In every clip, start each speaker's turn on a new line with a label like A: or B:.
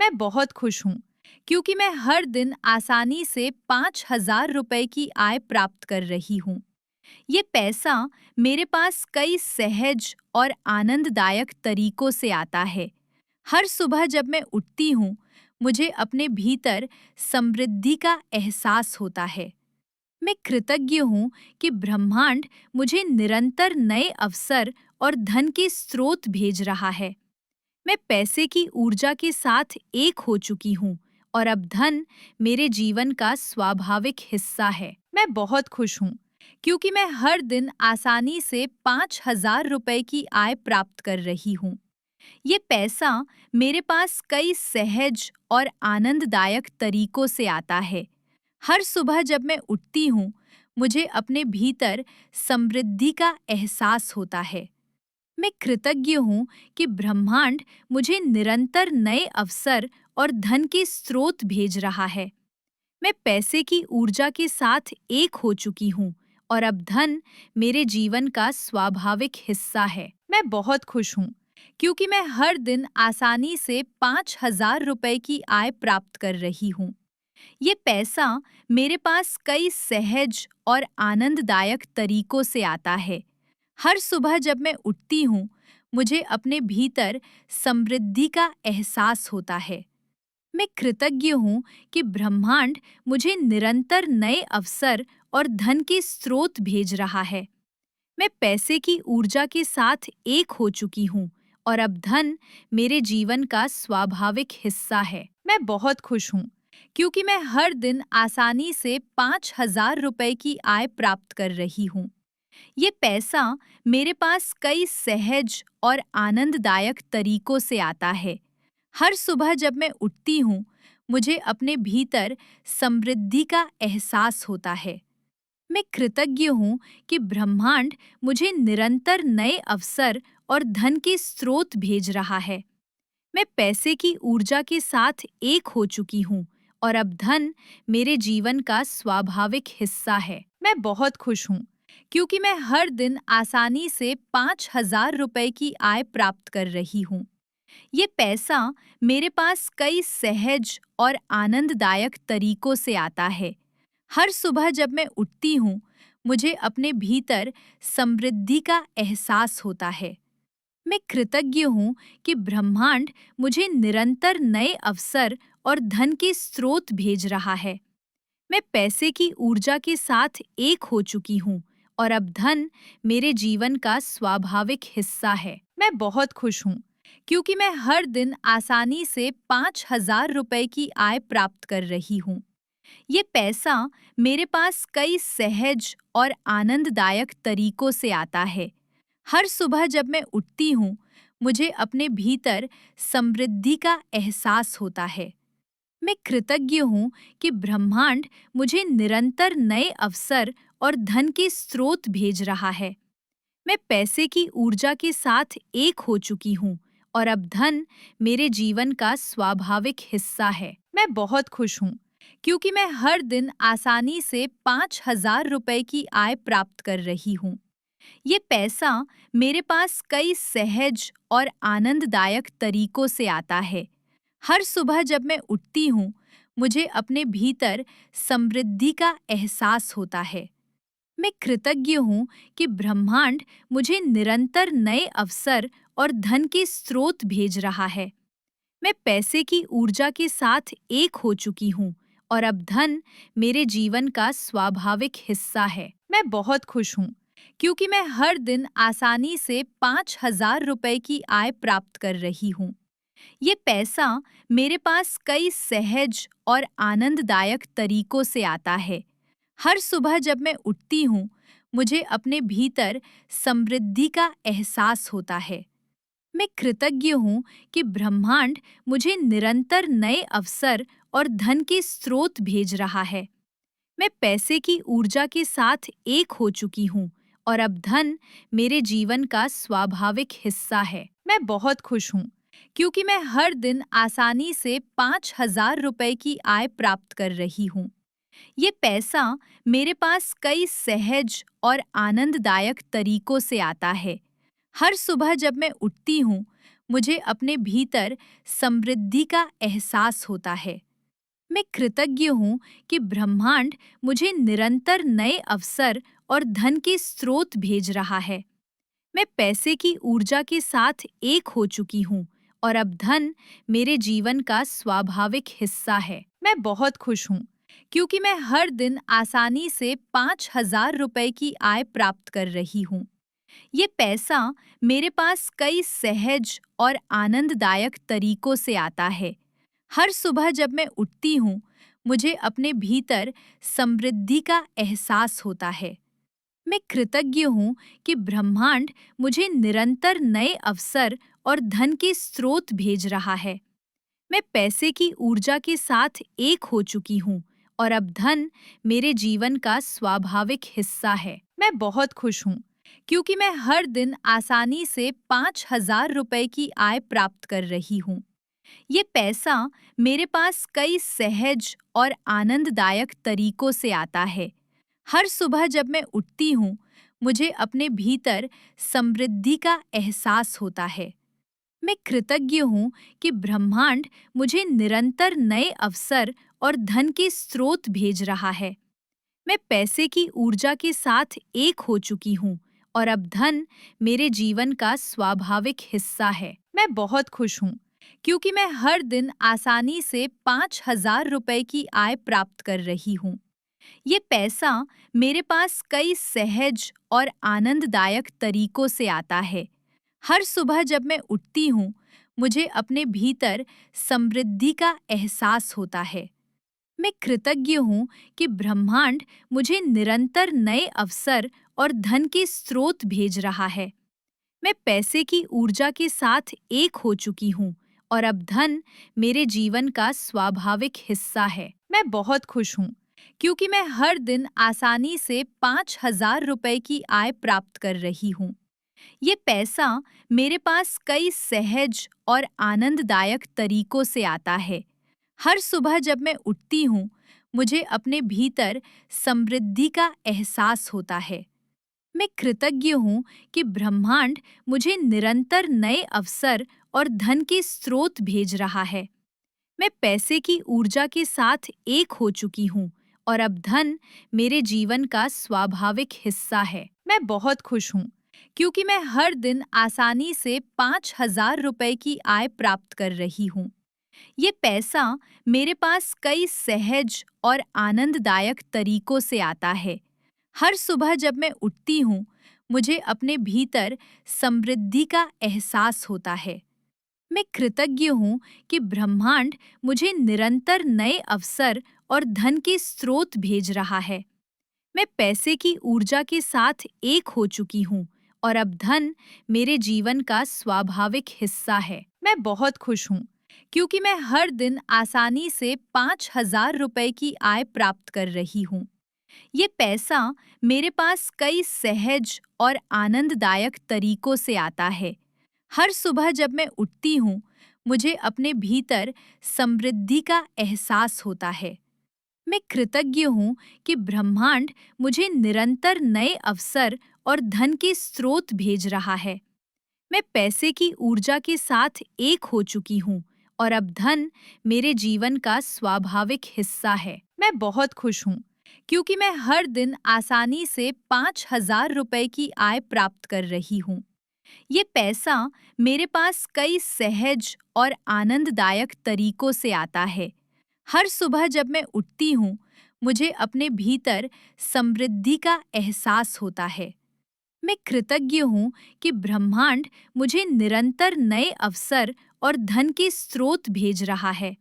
A: मैं बहुत खुश हूँ क्योंकि मैं हर दिन आसानी से 5,000 रुपए की आय प्राप्त कर रही हूँ। ये पैसा मेरे पास कई सहज और आनंददायक तरीकों से आता है। हर सुबह जब मैं उठती हूँ, मुझे अपने भीतर समृद्धि का एहसास होता है। मैं कृतज्ञ हूँ कि ब्रह्मांड मुझे निरंतर नए अवसर और धन के स्रोत भेज रहा है। मैं पैसे की ऊर्जा के साथ एक हो चुकी हूँ और अब धन मेरे जीवन का स्वाभाविक हिस्सा है। मैं बहुत खुश हूँ क्योंकि मैं हर दिन आसानी से 5,000 रुपए की आय प्राप्त कर रही हूँ। ये पैसा मेरे पास कई सहज और आनंददायक तरीकों से आता है। हर सुबह जब मैं उठती हूँ, मुझे अपने भीतर समृद्धि का एहसास होता है। मैं कृतज्ञ हूँ कि ब्रह्मांड मुझे निरंतर नए अवसर और धन के स्रोत भेज रहा है। मैं पैसे की ऊर्जा के साथ एक हो चुकी हूँ और अब धन मेरे जीवन का स्वाभाविक हिस्सा है। मैं बहुत खुश हूँ क्योंकि मैं हर दिन आसानी से 5,000 रुपए की आय प्राप्त कर रही हूँ। ये पैसा मेरे पास कई सहज और आनंददायक तरीकों से आता है। हर सुबह जब मैं उठती हूँ, मुझे अपने भीतर समृद्धि का एहसास होता है। मैं कृतज्ञ हूँ कि ब्रह्मांड मुझे निरंतर नए अवसर और धन के स्रोत भेज रहा है। मैं पैसे की ऊर्जा के साथ एक हो चुकी हूँ और अब धन मेरे जीवन का स्वाभाविक हिस्सा है। मैं बहुत खुश हूँ क्योंकि मैं हर दिन आसानी से 5,000 रुपए की आय प्राप्त कर रही हूँ। ये पैसा मेरे पास कई सहज और आनंददायक तरीकों से आता है। हर सुबह जब मैं उठती हूँ, मुझे अपने भीतर समृद्धि का एहसास होता है। मैं कृतज्ञ हूँ कि ब्रह्मांड मुझे निरंतर नए अवसर और धन के स्रोत भेज रहा है। मैं पैसे की ऊर्जा के साथ एक हो चुकी हूँ और अब धन मेरे जीवन का स्वाभाविक हिस्सा है। मैं बहुत खुश हूँ क्योंकि मैं हर दिन आसानी से 5,000 रुपए की आय प्राप्त कर रही हूँ। ये पैसा मेरे पास कई सहज और आनंददायक तरीकों से आता है। हर सुबह जब मैं उठती हूँ, मुझे अपने भीतर समृद्धि का एहसास होता है। मैं कृतज्ञ हूँ कि ब्रह्मांड मुझे निरंतर नए अवसर और धन के स्रोत भेज रहा है। मैं पैसे की ऊर्जा के साथ एक हो चुकी हूँ और अब धन मेरे जीवन का स्वाभाविक हिस्सा है। मैं बहुत खुश हूँ क्योंकि मैं हर दिन आसानी से 5,000 रुपए की आय प्राप्त कर रही हूँ। ये पैसा मेरे पास कई सहज और आनंददायक तरीकों से आता है। हर सुबह जब मैं उठती हूँ, मुझे अपने भीतर समृद्धि का एहसास होता है। मैं कृतज्ञ हूँ कि ब्रह्मांड मुझे निरंतर नए अवसर और धन के स्रोत भेज रहा है। मैं पैसे की ऊर्जा के साथ एक हो चुकी हूँ और अब धन मेरे जीवन का स्वाभाविक हिस्सा है। मैं बहुत खुश हूँ क्योंकि मैं हर दिन आसानी से 5,000 रुपए की आय प्राप्त कर रही हूँ। ये पैसा मेरे पास कई सहज और आनंददायक तरीकों से आता है। हर सुबह जब मैं उठती हूँ, मुझे अपने भीतर समृद्धि का एहसास होता है। मैं कृतज्ञ हूँ कि ब्रह्मांड मुझे निरंतर नए अवसर और धन के स्रोत भेज रहा है। मैं पैसे की ऊर्जा के साथ एक हो चुकी हूँ और अब धन मेरे जीवन का स्वाभाविक हिस्सा है। मैं बहुत खुश हूँ क्योंकि मैं हर दिन आसानी से 5,000 रुपए की आय प्राप्त कर रही हूँ। ये पैसा मेरे पास कई सहज और आनंददायक तरीकों से आता है। हर सुबह जब मैं उठती हूँ, मुझे अपने भीतर समृद्धि का एहसास होता है। मैं कृतज्ञ हूँ कि ब्रह्मांड मुझे निरंतर नए अवसर और धन के स्रोत भेज रहा है। मैं पैसे की ऊर्जा के साथ एक हो चुकी हूँ और अब धन मेरे जीवन का स्वाभाविक हिस्सा है। मैं बहुत खुश हूँ क्योंकि मैं हर दिन आसानी से 5,000 रुपए की आय प्राप्त कर रही हूँ। ये पैसा मेरे पास कई सहज और आनंददायक तरीकों से आता है। हर सुबह जब मैं उठती हूँ, मुझे अपने भीतर समृद्धि का एहसास होता है। मैं कृतज्ञ हूँ कि ब्रह्मांड मुझे निरंतर नए अवसर और धन के स्रोत भेज रहा है। मैं पैसे की ऊर्जा के साथ एक हो चुकी हूँ और अब धन मेरे जीवन का स्वाभाविक हिस्सा है। मैं बहुत खुश हूँ क्योंकि मैं हर दिन आसानी से 5,000 रुपए की आय प्राप्त कर रही हूँ। ये पैसा मेरे पास कई सहज और आनंददायक तरीकों से आता है। हर सुबह जब मैं उठती हूँ, मुझे अपने भीतर समृद्धि का एहसास होता है। मैं कृतज्ञ हूँ कि ब्रह्मांड मुझे निरंतर नए अवसर और धन के स्रोत भेज रहा है। मैं पैसे की ऊर्जा के साथ एक हो चुकी हूँ और अब धन मेरे जीवन का स्वाभाविक हिस्सा है। मैं बहुत खुश हूँ क्योंकि मैं हर दिन आसानी से 5,000 रुपए की आय प्राप्त कर रही हूँ। ये पैसा मेरे पास कई सहज और आनंददायक तरीकों से आता है। हर सुबह जब मैं उठती हूँ, मुझे अपने भीतर समृद्धि का एहसास होता है। मैं कृतज्ञ हूँ कि ब्रह्मांड मुझे निरंतर नए अवसर और धन के स्रोत भेज रहा है। मैं पैसे की ऊर्जा के साथ एक हो चुकी हूँ और अब धन मेरे जीवन का स्वाभाविक हिस्सा है। मैं बहुत खुश हूँ क्योंकि मैं हर दिन आसानी से 5,000 रुपए की आय प्राप्त कर रही हूँ। ये पैसा मेरे पास कई सहज और आनंददायक तरीकों से आता है। हर सुबह जब मैं उठती हूँ, मुझे अपने भीतर समृद्धि का एहसास होता है। मैं कृतज्ञ हूँ कि ब्रह्मांड मुझे निरंतर नए अवसर और धन के स्रोत भेज रहा है। मैं पैसे की ऊर्जा के साथ एक हो चुकी हूँ और अब धन मेरे जीवन का स्वाभाविक हिस्सा है। मैं बहुत खुश हूँ क्योंकि मैं हर दिन आसानी से 5,000 रुपए की आय प्राप्त कर रही हूँ। ये पैसा मेरे पास कई सहज और आनंददायक तरीकों से आता है। हर सुबह जब मैं उठती हूँ, मुझे अपने भीतर समृद्धि का एहसास होता है। मैं कृतज्ञ हूँ कि ब्रह्मांड मुझे निरंतर नए अवसर और धन के स्रोत भेज रहा है। मैं पैसे की ऊर्जा के साथ एक हो चुकी हूँ और अब धन मेरे जीवन का स्वाभाविक हिस्सा है। मैं बहुत खुश हूँ क्योंकि मैं हर दिन आसानी से 5,000 रुपए की आय प्राप्त कर रही हूँ। ये पैसा मेरे पास कई सहज और आनंददायक तरीकों से आता है। हर सुबह जब मैं उठती हूँ, मुझे अपने भीतर समृद्धि का एहसास होता है। मैं कृतज्ञ हूँ कि ब्रह्मांड मुझे निरंतर नए अवसर और धन के स्रोत भेज रहा है। मैं पैसे की ऊर्जा के साथ एक हो चुकी हूँ और अब धन मेरे जीवन का स्वाभाविक हिस्सा है। मैं बहुत खुश हूँ क्योंकि मैं हर दिन आसानी से 5,000 रुपए की आय प्राप्त कर रही हूँ। ये पैसा मेरे पास कई सहज और आनंददायक तरीकों से आता है। हर सुबह जब मैं उठती हूँ, मुझे अपने भीतर समृद्धि का एहसास होता है। मैं कृतज्ञ हूँ कि ब्रह्मांड मुझे निरंतर नए अवसर और धन के स्रोत भेज रहा है। मैं पैसे की ऊर्जा के साथ एक हो चुकी हूँ और अब धन मेरे जीवन का स्वाभाविक हिस्सा है। मैं बहुत खुश हूँ क्योंकि मैं हर दिन आसानी से 5,000 रुपए की आय प्राप्त कर रही हूँ। ये पैसा मेरे पास कई सहज और आनंददायक तरीकों से आता है। हर सुबह जब मैं उठती हूँ, मुझे अपने भीतर समृद्धि का एहसास होता है। मैं कृतज्ञ हूँ कि ब्रह्मांड मुझे निरंतर नए अवसर और धन के स्रोत भेज रहा है।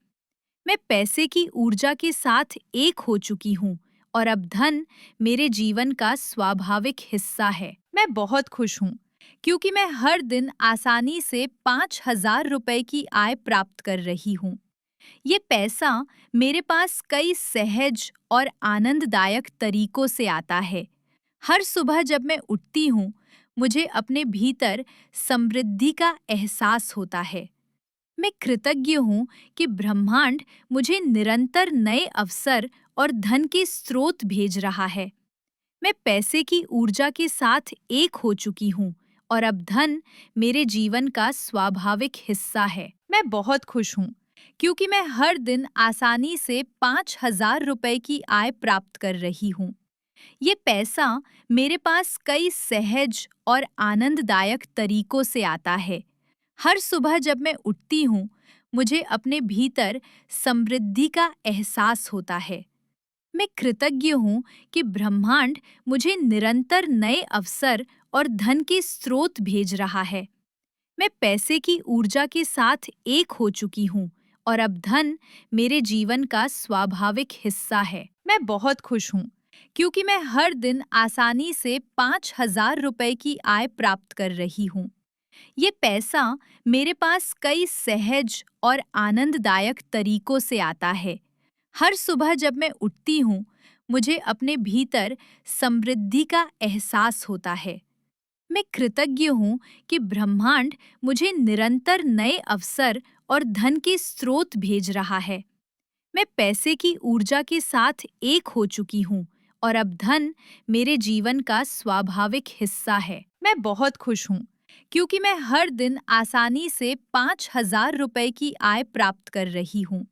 A: मैं पैसे की ऊर्जा के साथ एक हो चुकी हूँ और अब धन मेरे जीवन का स्वाभाविक हिस्सा है। मैं बहुत खुश हूँ क्योंकि मैं हर दिन आसानी से 5,000 रुपए की आय प्राप्त कर रही हूँ। ये पैसा मेरे पास कई सहज और आनंददायक तरीकों से आता है। हर सुबह जब मैं उठती हूँ, मुझे अपने भीतर समृद्धि का एहसास होता है। मैं कृतज्ञ हूँ कि ब्रह्मांड मुझे निरंतर नए अवसर और धन के स्रोत भेज रहा है। मैं पैसे की ऊर्जा के साथ एक हो चुकी हूँ और अब धन मेरे जीवन का स्वाभाविक हिस्सा है। मैं बहुत खुश हूँ क्योंकि मैं हर दिन आसानी से 5,000 रुपए की आय प्राप्त कर रही हूँ। ये पैसा मेरे पास कई सहज और आनंददायक तरीकों से आता है। हर सुबह जब मैं उठती हूँ, मुझे अपने भीतर समृद्धि का एहसास होता है। मैं कृतज्ञ हूँ कि ब्रह्मांड मुझे निरंतर नए अवसर और धन के स्रोत भेज रहा है। मैं पैसे की ऊर्जा के साथ एक हो चुकी हूँ और अब धन मेरे जीवन का स्वाभाविक हिस्सा है। मैं बहुत खुश हूँ क्योंकि मैं हर दिन आसानी से 5,000 रुपए की आय प्राप्त कर रही हूँ। ये पैसा मेरे पास कई सहज और आनंददायक तरीकों से आता है। हर सुबह जब मैं उठती हूँ, मुझे अपने भीतर समृद्धि का एहसास होता है। मैं कृतज्ञ हूँ कि ब्रह्मांड मुझे निरंतर नए अवसर और धन के स्रोत भेज रहा है। मैं पैसे की ऊर्जा के साथ एक हो चुकी हूँ और अब धन मेरे जीवन का स्वाभाविक हिस्सा है। मैं बहुत खुश हूँ क्योंकि मैं हर दिन आसानी से 5,000 रुपए की आय प्राप्त कर रही हूँ।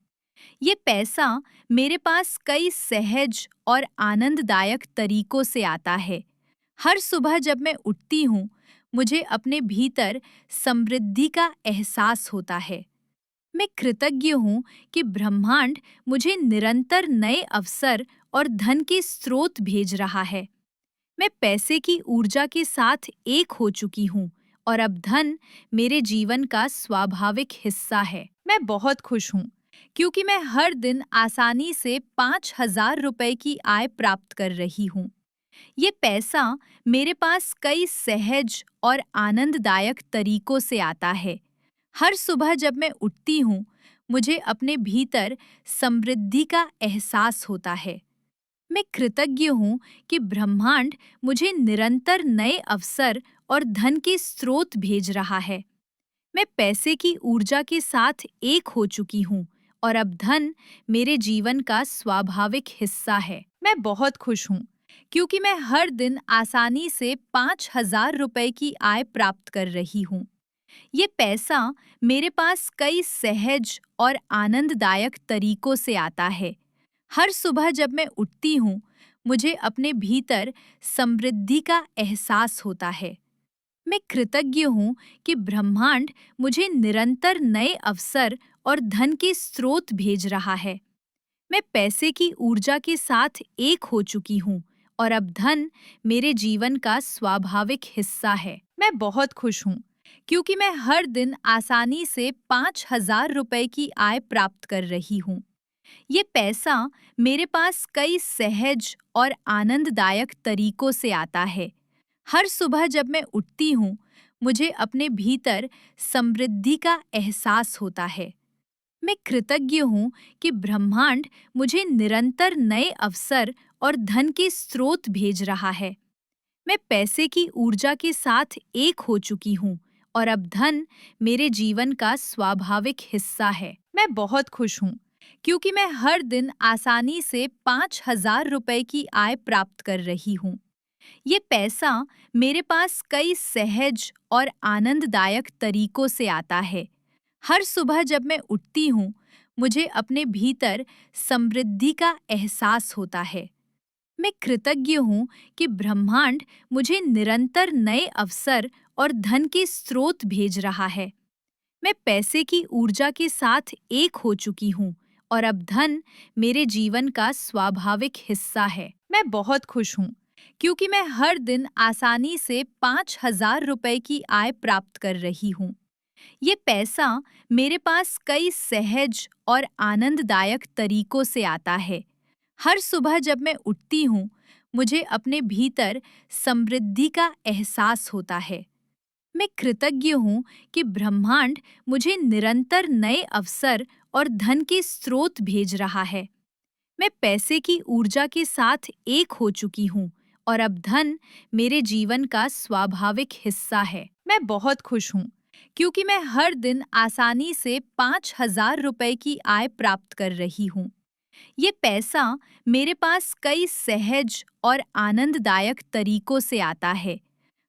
A: ये पैसा मेरे पास कई सहज और आनंददायक तरीकों से आता है। हर सुबह जब मैं उठती हूँ, मुझे अपने भीतर समृद्धि का एहसास होता है। मैं कृतज्ञ हूँ कि ब्रह्मांड मुझे निरंतर नए अवसर और धन के स्रोत भेज रहा है। मैं पैसे की ऊर्जा के साथ एक हो चुकी हूँ और अब धन मेरे जीवन का स्वाभाविक हिस्सा है। मैं बहुत खुश हूँ क्योंकि मैं हर दिन आसानी से 5,000 रुपए की आय प्राप्त कर रही हूँ। ये पैसा मेरे पास कई सहज और आनंददायक तरीकों से आता है। हर सुबह जब मैं उठती हूँ, मुझे अपने भीतर समृद्धि का एहसास होता है। मैं कृतज्ञ हूँ कि ब्रह्मांड मुझे निरंतर नए अवसर और धन के स्रोत भेज रहा है। मैं पैसे की ऊर्जा के साथ एक हो चुकी हूँ और अब धन मेरे जीवन का स्वाभाविक हिस्सा है। मैं बहुत खुश हूँ क्योंकि मैं हर दिन आसानी से 5,000 रुपए की आय प्राप्त कर रही हूँ। ये पैसा मेरे पास कई सहज और आनंददायक तरीकों से आता है। हर सुबह जब मैं उठती हूँ, मुझे अपने भीतर समृद्धि का एहसास होता है। मैं कृतज्ञ हूँ कि ब्रह्मांड मुझे निरंतर नए अवसर और धन के स्रोत भेज रहा है। मैं पैसे की ऊर्जा के साथ एक हो चुकी हूँ और अब धन मेरे जीवन का स्वाभाविक हिस्सा है। मैं बहुत खुश हूँ क्योंकि मैं हर दिन आसानी से 5,000 रुपए की आय प्राप्त कर रही हूँ। ये पैसा मेरे पास कई सहज और आनंददायक तरीकों से आता है। हर सुबह जब मैं उठती हूँ, मुझे अपने भीतर समृद्धि का एहसास होता है। मैं कृतज्ञ हूँ कि ब्रह्मांड मुझे निरंतर नए अवसर और धन के स्रोत भेज रहा है। मैं पैसे की ऊर्जा के साथ एक हो चुकी हूँ और अब धन मेरे जीवन का स्वाभाविक हिस्सा है। मैं बहुत खुश हूँ क्योंकि मैं हर दिन आसानी से 5,000 रुपए की आय प्राप्त कर रही हूँ। ये पैसा मेरे पास कई सहज और आनंददायक तरीकों से आता है। हर सुबह जब मैं उठती हूँ, मुझे अपने भीतर समृद्धि का एहसास होता है। मैं कृतज्ञ हूँ कि ब्रह्मांड मुझे निरंतर नए अवसर और धन के स्रोत भेज रहा है। मैं पैसे की ऊर्जा के साथ एक हो चुकी हूँ और अब धन मेरे जीवन का स्वाभाविक हिस्सा है। मैं बहुत खुश हूँ क्योंकि मैं हर दिन आसानी से 5,000 रुपए की आय प्राप्त कर रही हूँ। ये पैसा मेरे पास कई सहज और आनंददायक तरीकों से आता है। हर सुबह जब मैं उठती हूँ, मुझे अपने भीतर समृद्धि का एहसास होता है। मैं कृतज्ञ हूँ कि ब्रह्मांड मुझे निरंतर नए अवसर और धन के स्रोत भेज रहा है। मैं पैसे की ऊर्जा के साथ एक हो चुकी हूँ और अब धन मेरे जीवन का स्वाभाविक हिस्सा है। मैं बहुत खुश हूँ क्योंकि मैं हर दिन आसानी से 5,000 रुपए की आय प्राप्त कर रही हूँ। ये पैसा मेरे पास कई सहज और आनंददायक तरीकों से आता है।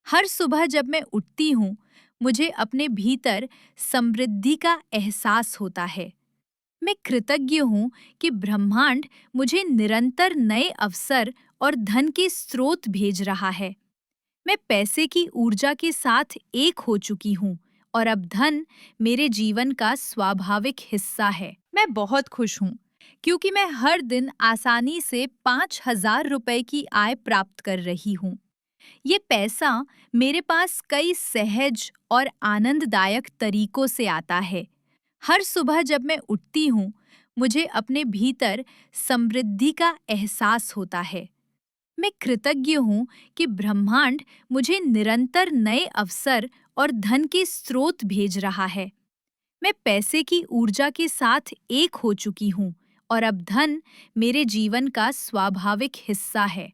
A: हर सुबह जब मैं उठती हूँ, मुझे अपने भीतर समृद्धि का एहसास होता है। मैं कृतज्ञ हूँ कि ब्रह्मांड मुझे निरंतर नए अवसर और धन के स्रोत भेज रहा है। मैं पैसे की ऊर्जा के साथ एक हो चुकी हूँ और अब धन मेरे जीवन का स्वाभाविक हिस्सा है। मैं बहुत खुश हूँ क्योंकि मैं हर दिन आसानी से 5,000 रुपए की आय प्राप्त कर रही हूँ। ये पैसा मेरे पास कई सहज और आनंददायक तरीकों से आता है। हर सुबह जब मैं उठती हूँ, मुझे अपने भीतर समृद्धि का एहसास होता है। मैं कृतज्ञ हूँ कि ब्रह्मांड मुझे निरंतर नए अवसर और धन के स्रोत भेज रहा है। मैं पैसे की ऊर्जा के साथ एक हो चुकी हूँ और अब धन मेरे जीवन का स्वाभाविक हिस्सा है।